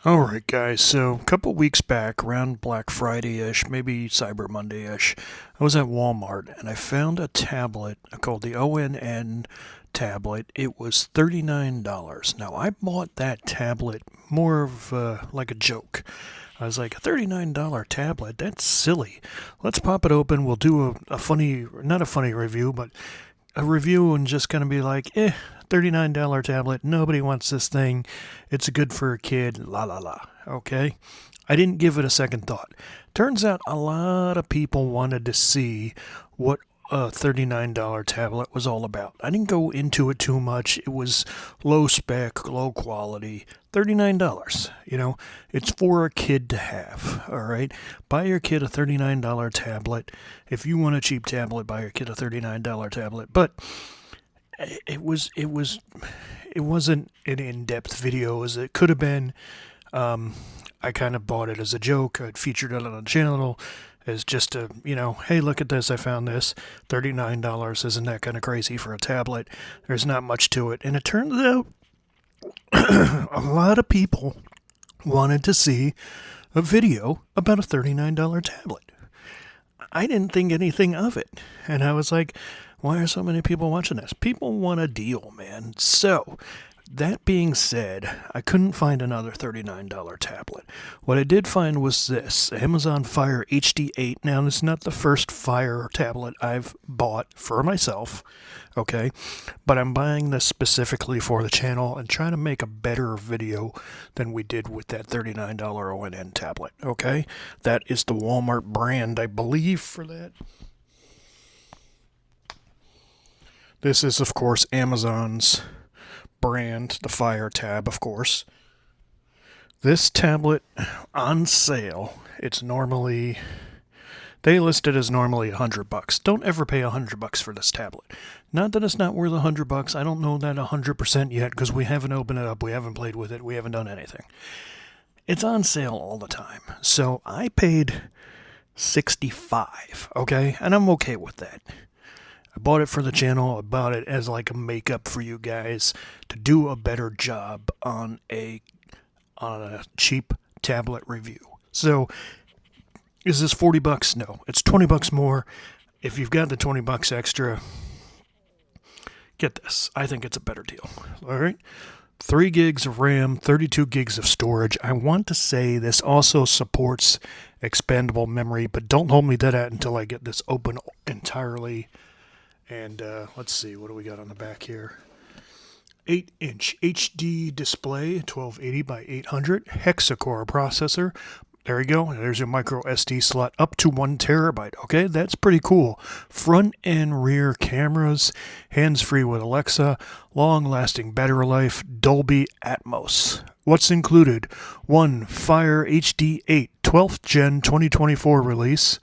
Alright guys, so a couple weeks back, around Black Friday-ish, maybe Cyber Monday-ish, I was at Walmart and I found a tablet called the ONN tablet. It was $39. Now I bought that tablet more of like a joke. I was like, a $39 tablet? That's silly. Let's pop it open. We'll do a funny, not a funny review, but a review and just kind of be like, $39 tablet. Nobody wants this thing. It's good for a kid. La la la. Okay? I didn't give it a second thought. Turns out a lot of people wanted to see what a $39 tablet was all about. I didn't go into it too much. It was low spec, low quality. $39. It's for a kid to have. All right? Buy your kid a $39 tablet. If you want a cheap tablet, buy your kid a $39 tablet. But it wasn't an in-depth video as it could have been. I kind of bought it as a joke. I'd featured it on the channel as just a, hey, look at this, I found this. $39, isn't that kind of crazy for a tablet? There's not much to it. And it turns out a lot of people wanted to see a video about a $39 tablet. I didn't think anything of it. And I was like, why are so many people watching this? People want a deal, man. So, that being said, I couldn't find another $39 tablet. What I did find was this Amazon Fire HD8. Now, this is not the first Fire tablet I've bought for myself, okay? But I'm buying this specifically for the channel and trying to make a better video than we did with that $39 ONN tablet, okay? That is the Walmart brand, I believe, for that. This is, of course, Amazon's brand, the Fire tab, of course. This tablet on sale, they list it as normally $100. Don't ever pay $100 for this tablet. Not that it's not worth $100. I don't know that 100% yet because we haven't opened it up, we haven't played with it, we haven't done anything. It's on sale all the time. So I paid $65, okay? And I'm okay with that. I bought it for the channel. I bought it as like a makeup for you guys to do a better job on a cheap tablet review. So, is this $40? No, it's $20 more. If you've got the $20 extra, get this. I think it's a better deal. All right. 3 gigs of RAM, 32 gigs of storage. I want to say this also supports expandable memory, but don't hold me to that until I get this open entirely. And let's see, what do we got on the back here? 8-inch HD display, 1280 by 800, hexa-core processor. There you go. There's your micro SD slot up to 1 terabyte. Okay, that's pretty cool. Front and rear cameras, hands-free with Alexa, long-lasting battery life, Dolby Atmos. What's included? 1 Fire HD8 12th Gen 2024 release.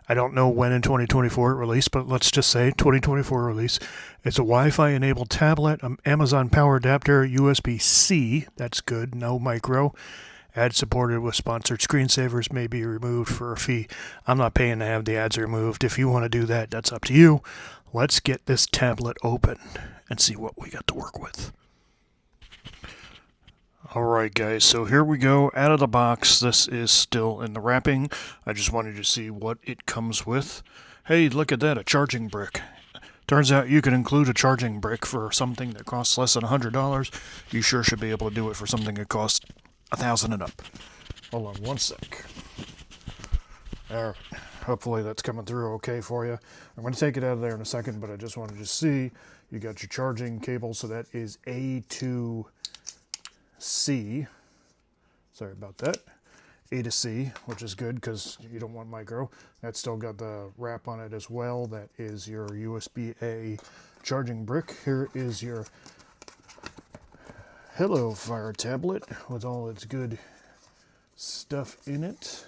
I don't know when in 2024 it released, but let's just say 2024 release. It's a Wi-Fi enabled tablet, Amazon power adapter, USB-C. That's good, no micro. Ads supported with sponsored screensavers may be removed for a fee. I'm not paying to have the ads removed. If you want to do that, that's up to you. Let's get this tablet open and see what we got to work with. Alright guys, so here we go, out of the box. This is still in the wrapping. I just wanted to see what it comes with. Hey, look at that, a charging brick. Turns out you can include a charging brick for something that costs less than $100. You sure should be able to do it for something that costs $1,000 and up. Hold on one sec. Alright, hopefully that's coming through okay for you. I'm going to take it out of there in a second, but I just wanted to see. You got your charging cable, so that is A to C, sorry about that, A to C, which is good because you don't want micro. That's still got the wrap on it as well. That is your USB-A charging brick. Here is your Hello Fire tablet with all its good stuff in it.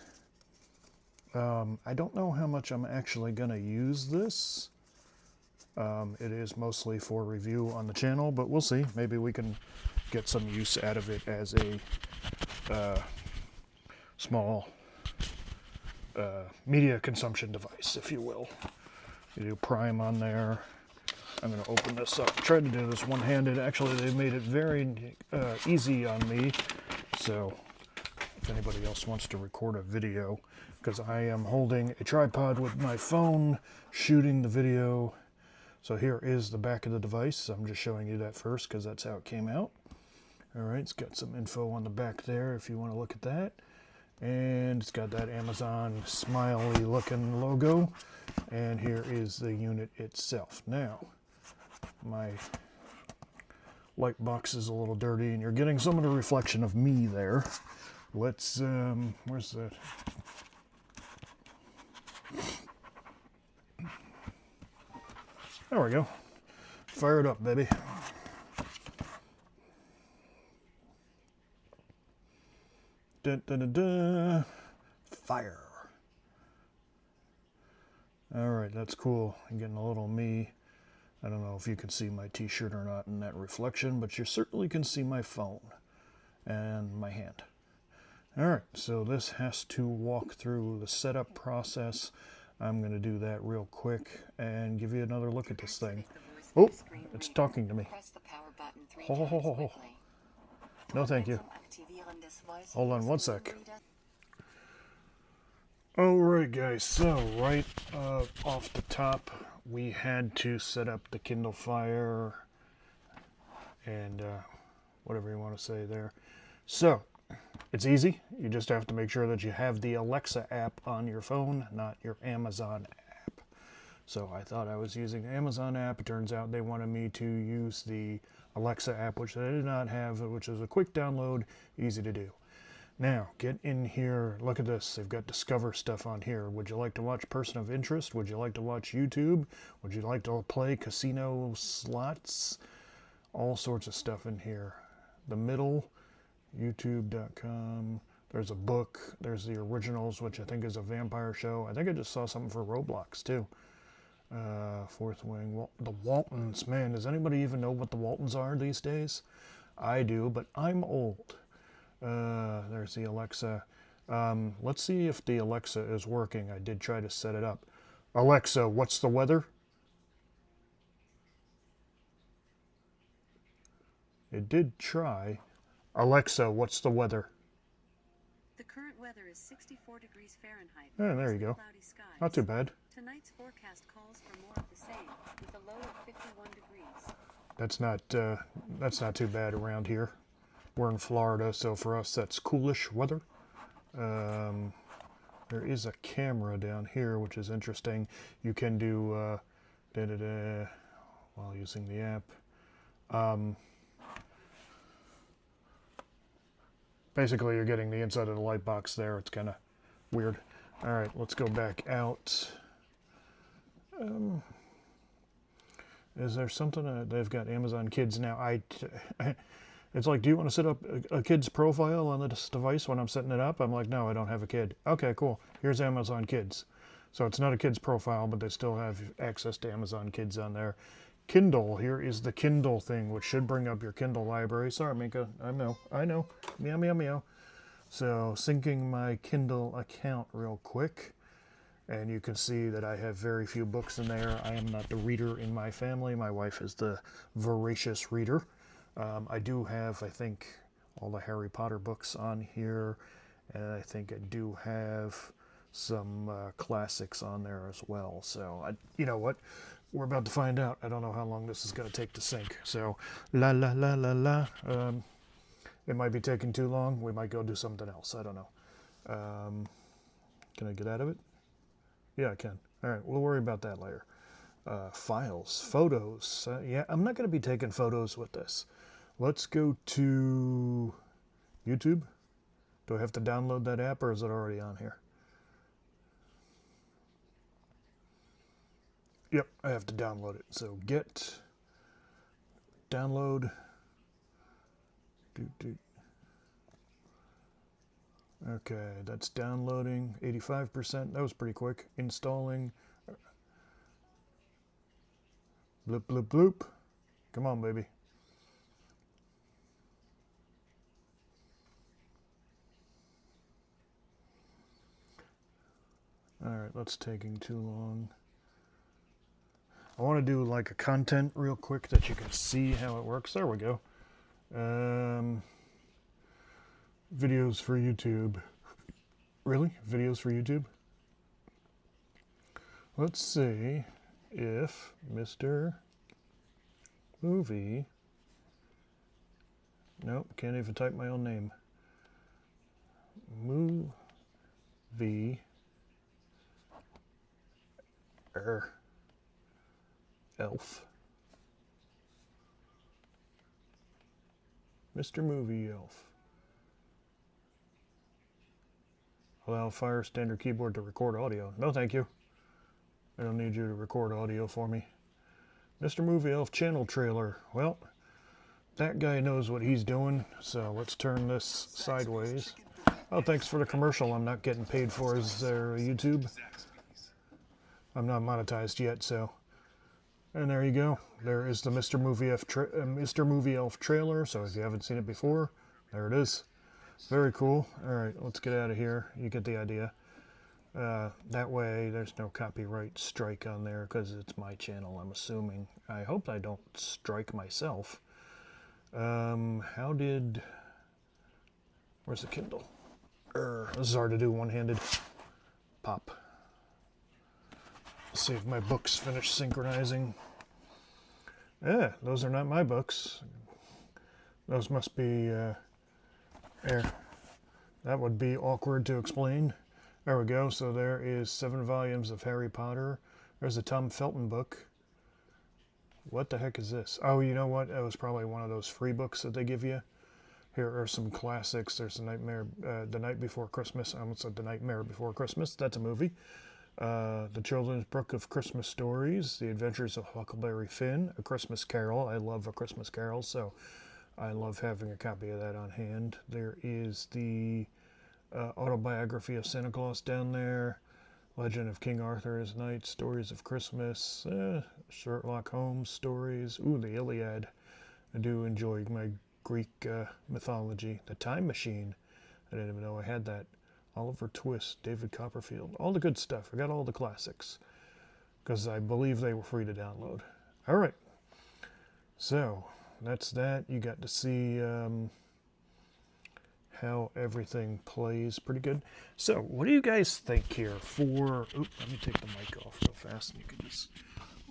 I don't know how much I'm actually going to use this. It is mostly for review on the channel, but we'll see. Maybe we can get some use out of it as a small media consumption device, if you will. You do Prime on there. I'm going to open this up. I tried to do this one-handed. Actually, they made it very easy on me. So if anybody else wants to record a video, because I am holding a tripod with my phone shooting the video. So here is the back of the device. I'm just showing you that first because that's how it came out. All right, it's got some info on the back there if you want to look at that. And it's got that Amazon smiley looking logo. And here is the unit itself. Now, my light box is a little dirty and you're getting some of the reflection of me there. Let's, where's that? There we go. Fire it up, baby. Da, da, da, da. Fire. All right, that's cool. I'm getting a little me. I don't know if you can see my t-shirt or not in that reflection, but you certainly can see my phone and my hand. All right, so this has to walk through the setup process. I'm going to do that real quick and give you another look at this thing. Oh, it's talking to me. Oh, no, thank you. Hold on one sec. Alright guys, so right off the top we had to set up the Kindle Fire and whatever you want to say there. So it's easy. You just have to make sure that you have the Alexa app on your phone, not your Amazon app. So I thought I was using the Amazon app. It turns out they wanted me to use the Alexa app, which I did not have, which is a quick download, easy to do. Now, get in here. Look at this. They've got Discover stuff on here. Would you like to watch Person of Interest? Would you like to watch YouTube? Would you like to play casino slots? All sorts of stuff in here. The middle, youtube.com. There's a book. There's the originals, which I think is a vampire show. I think I just saw something for Roblox, too. Fourth Wing. The Waltons. Man, does anybody even know what the Waltons are these days? I do, but I'm old. There's the Alexa. Let's see if the Alexa is working. I did try to set it up. Alexa, what's the weather? It did try. Alexa, what's the weather? The current weather is 64 degrees Fahrenheit. Yeah, there you go. Not too bad. Tonight's forecast calls for more of the same, with a low of 51 degrees. That's not too bad around here. We're in Florida, so for us that's coolish weather. There is a camera down here, which is interesting. You can do while using the app. Basically, you're getting the inside of the light box there. It's kind of weird. All right, let's go back out. Is there something they've got Amazon Kids now? It's like, do you want to set up a kid's profile on this device when I'm setting it up? I'm like, no, I don't have a kid. Okay, cool. Here's Amazon Kids. So it's not a kid's profile, but they still have access to Amazon Kids on there. Kindle, here is the Kindle thing, which should bring up your Kindle library. Sorry, Minka. I know. Meow, meow, meow. So syncing my Kindle account real quick. And you can see that I have very few books in there. I am not the reader in my family. My wife is the voracious reader. I do have, I think, all the Harry Potter books on here, and I think I do have some classics on there as well. So, you know what? We're about to find out. I don't know how long this is going to take to sync. So, la la la la la. It might be taking too long. We might go do something else. I don't know. Can I get out of it? Yeah, I can. All right, we'll worry about that later. Files, photos. Yeah, I'm not going to be taking photos with this. Let's go to YouTube. Do I have to download that app or is it already on here? Yep, I have to download it. So get, download. Okay, that's downloading. 85%. That was pretty quick. Installing. Bloop, bloop, bloop. Come on, baby. Alright, that's taking too long. I want to do like a content real quick that you can see how it works. There we go. Videos for YouTube. Really? Videos for YouTube? Let's see if Mr. Movie... Nope, can't even type my own name. Movie... Elf. Mr. Movie Elf. Allow Fire Standard Keyboard to record audio. No, thank you. I don't need you to record audio for me. Mr. Movie Elf channel trailer. Well, that guy knows what he's doing, so let's turn this sideways. Oh, thanks for the commercial. I'm not getting paid for his YouTube. I'm not monetized yet, so... And there you go. There is the Mr. Movie Elf trailer, so if you haven't seen it before, there it is. Very cool. Alright, let's get out of here. You get the idea. That way, there's no copyright strike on there, because it's my channel, I'm assuming. I hope I don't strike myself. How did... Where's the Kindle? This is hard to do one-handed. Pop. See if my books finish synchronizing. Yeah, those are not my books. Those must be... there. That would be awkward to explain. There we go. So there is 7 volumes of Harry Potter. There's a Tom Felton book. What the heck is this? Oh, you know what? That was probably one of those free books that they give you. Here are some classics. There's The Night Before Christmas. I almost said The Nightmare Before Christmas. That's a movie. The Children's Book of Christmas Stories. The Adventures of Huckleberry Finn. A Christmas Carol. I love A Christmas Carol, so I love having a copy of that on hand. There is the Autobiography of Santa Claus down there. Legend of King Arthur and His Knights. Stories of Christmas. Sherlock Holmes stories. Ooh, the Iliad. I do enjoy my Greek mythology. The Time Machine. I didn't even know I had that. Oliver Twist, David Copperfield. All the good stuff. I got all the classics. Because I believe they were free to download. Alright. So, that's that. You got to see how everything plays pretty good. So, what do you guys think here for... Oop, let me take the mic off real fast and you can just...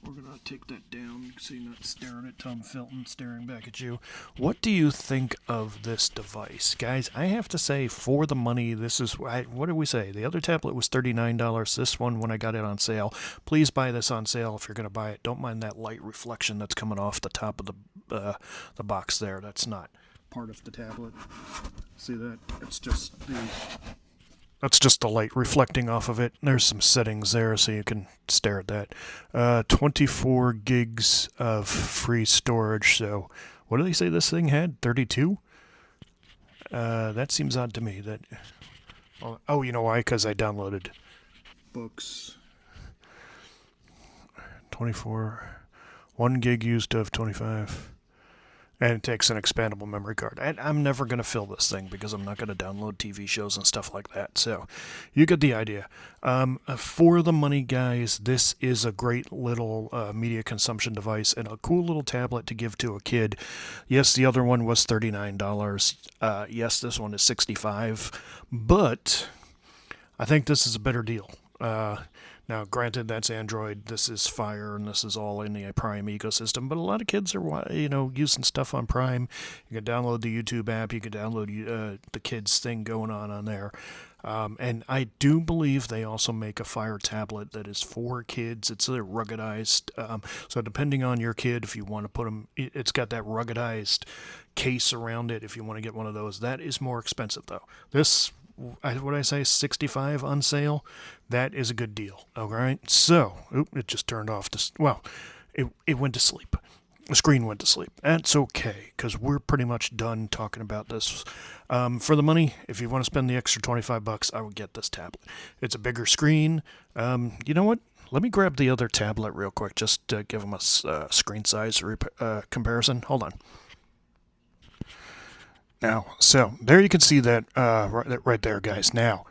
We're going to take that down so you're not staring at Tom Felton staring back at you. What do you think of this device? Guys, I have to say, for the money, this is... what did we say? The other tablet was $39. This one, when I got it on sale. Please buy this on sale if you're going to buy it. Don't mind that light reflection that's coming off the top of the box there. That's not part of the tablet. See that? It's just the... That's just the light reflecting off of it. There's some settings there so you can stare at that. 24 gigs of free storage. So what did they say this thing had? 32? That seems odd to me. That. Oh, you know why? Because I downloaded books. 24. 1 gig used of 25. And it takes an expandable memory card. I'm never going to fill this thing because I'm not going to download TV shows and stuff like that. So you get the idea. For the money, guys, this is a great little media consumption device and a cool little tablet to give to a kid. Yes, the other one was $39. Yes, this one is $65. But I think this is a better deal. Now, granted, that's Android, this is Fire, and this is all in the Prime ecosystem, but a lot of kids are, using stuff on Prime. You can download the YouTube app, you can download the kids thing going on there. And I do believe they also make a Fire tablet that is for kids. It's ruggedized. So depending on your kid, if you want to put them, it's got that ruggedized case around it if you want to get one of those. That is more expensive, though. This... what I say, 65 on sale. That is a good deal. All right. So, it just turned off. It went to sleep. The screen went to sleep. That's okay, because we're pretty much done talking about this. For the money, if you want to spend the extra $25, I would get this tablet. It's a bigger screen. You know what? Let me grab the other tablet real quick, just to give them a screen size comparison. Hold on. Now, so there you can see that right there, guys. Now,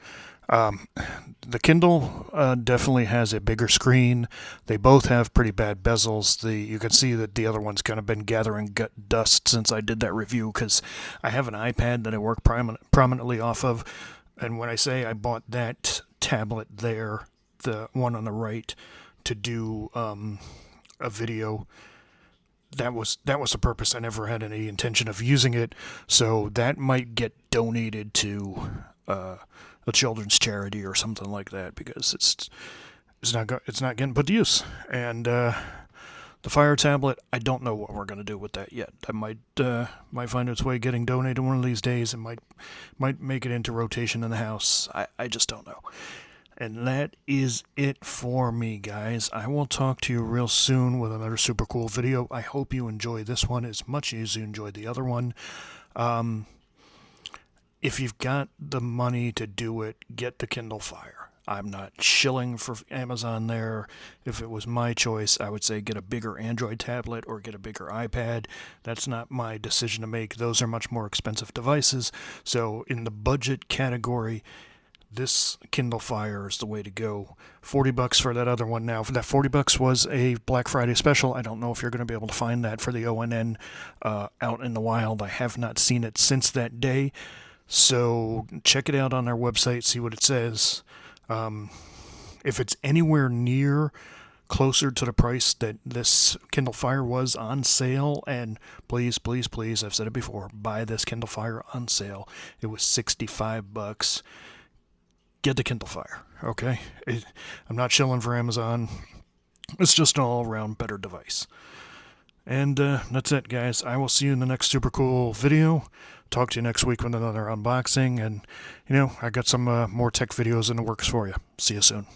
The Kindle definitely has a bigger screen. They both have pretty bad bezels. You can see that the other one's kind of been gathering dust since I did that review because I have an iPad that I work prominently off of. And when I say I bought that tablet there, the one on the right, to do a video, that was the purpose. I never had any intention of using it, so that might get donated to a children's charity or something like that because it's not getting put to use. And the Fire tablet, I don't know what we're going to do with that yet. I might find its way getting donated one of these days. It might make it into rotation in the house. I just don't know. And that is it for me, guys. I will talk to you real soon with another super cool video. I hope you enjoy this one as much as you enjoyed the other one. If you've got the money to do it, get the Kindle Fire. I'm not shilling for Amazon there. If it was my choice, I would say get a bigger Android tablet or get a bigger iPad. That's not my decision to make. Those are much more expensive devices. So in the budget category, this Kindle Fire is the way to go. $40 for that other one now. That $40 was a Black Friday special. I don't know if you're going to be able to find that for the ONN out in the wild. I have not seen it since that day. So check it out on their website, see what it says. If it's anywhere near closer to the price that this Kindle Fire was on sale, and please, please, please, I've said it before, buy this Kindle Fire on sale. It was $65. Get the Kindle Fire, okay? I'm not shilling for Amazon. It's just an all-around better device. And that's it, guys. I will see you in the next super cool video. Talk to you next week with another unboxing. And, I got some more tech videos in the works for you. See you soon.